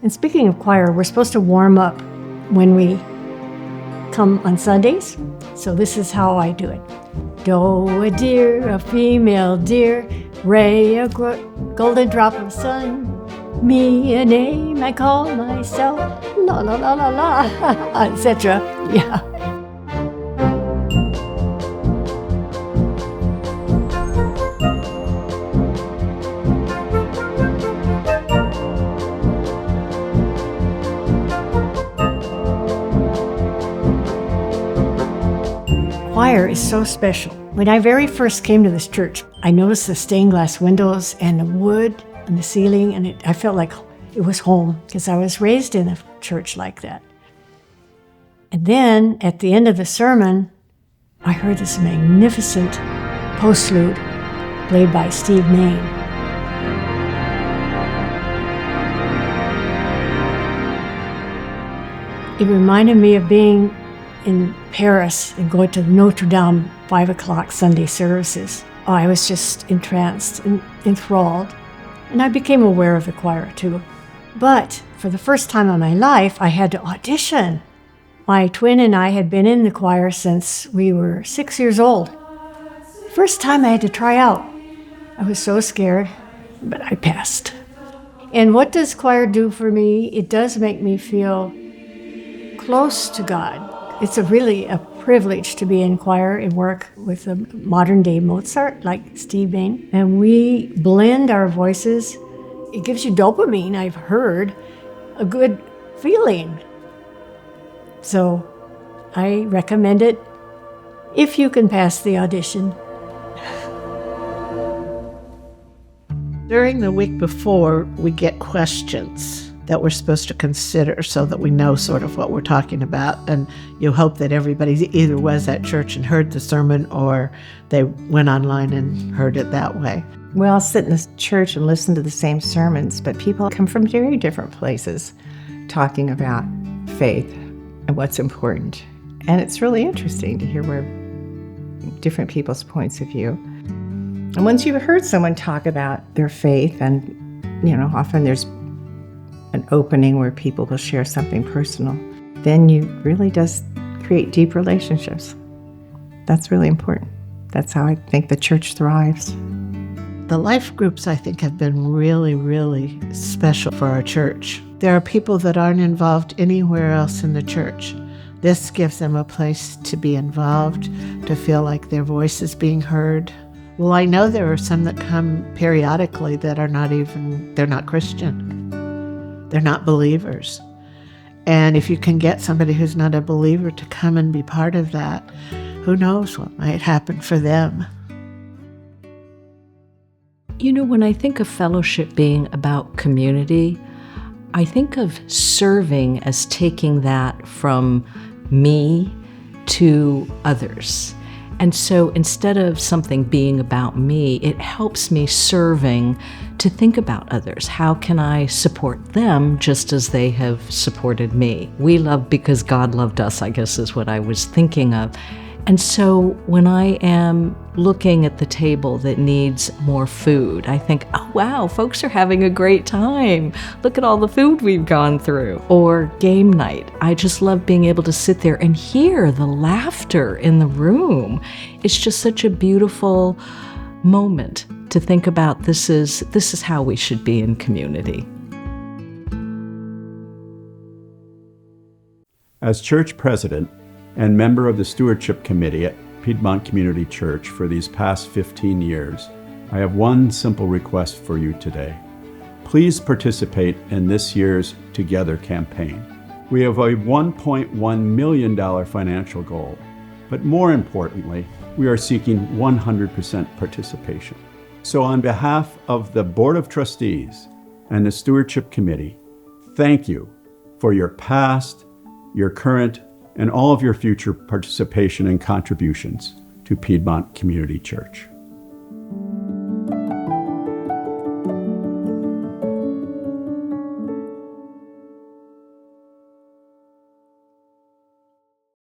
And speaking of choir, we're supposed to warm up when we come on Sundays. So this is how I do it. Do a deer, a female deer, ray a golden drop of sun. Me a name I call myself, la la la la la, etc. Yeah. Choir is so special. When I very first came to this church, I noticed the stained glass windows and the wood on the ceiling, and I felt like it was home because I was raised in a church like that. And then at the end of the sermon, I heard this magnificent postlude played by Steve Main. It reminded me of being in Paris and going to Notre Dame 5 o'clock Sunday services. Oh, I was just entranced and enthralled. And I became aware of the choir too. But for the first time in my life, I had to audition. My twin and I had been in the choir since we were 6 years old. First time I had to try out. I was so scared, but I passed. And what does choir do for me? It does make me feel close to God. It's really a privilege to be in choir and work with a modern-day Mozart like Steve Main. And we blend our voices. It gives you dopamine, I've heard, a good feeling. So I recommend it if you can pass the audition. During the week before, we get questions that we're supposed to consider so that we know sort of what we're talking about. And you hope that everybody either was at church and heard the sermon or they went online and heard it that way. We all sit in this church and listen to the same sermons, but people come from very different places talking about faith and what's important. And it's really interesting to hear where different people's points of view. And once you've heard someone talk about their faith, and often there's an opening where people will share something personal, then you really does create deep relationships. That's really important. That's how I think the church thrives. The life groups, I think, have been really, really special for our church. There are people that aren't involved anywhere else in the church. This gives them a place to be involved, to feel like their voice is being heard. Well, I know there are some that come periodically that are they're not Christian. They're not believers. And if you can get somebody who's not a believer to come and be part of that, who knows what might happen for them. When I think of fellowship being about community, I think of serving as taking that from me to others. And so instead of something being about me, it helps me serving to think about others. How can I support them just as they have supported me? We love because God loved us, I guess is what I was thinking of. And so when I am looking at the table that needs more food, I think, oh wow, folks are having a great time. Look at all the food we've gone through. Or game night. I just love being able to sit there and hear the laughter in the room. It's just such a beautiful moment to think about. This is how we should be in community. As church president and member of the stewardship committee at Piedmont Community Church for these past 15 years, I have one simple request for you today. Please participate in this year's Together campaign. We have a $1.1 million financial goal, but more importantly, we are seeking 100% participation. So on behalf of the Board of Trustees and the Stewardship Committee, thank you for your past, your current, and all of your future participation and contributions to Piedmont Community Church.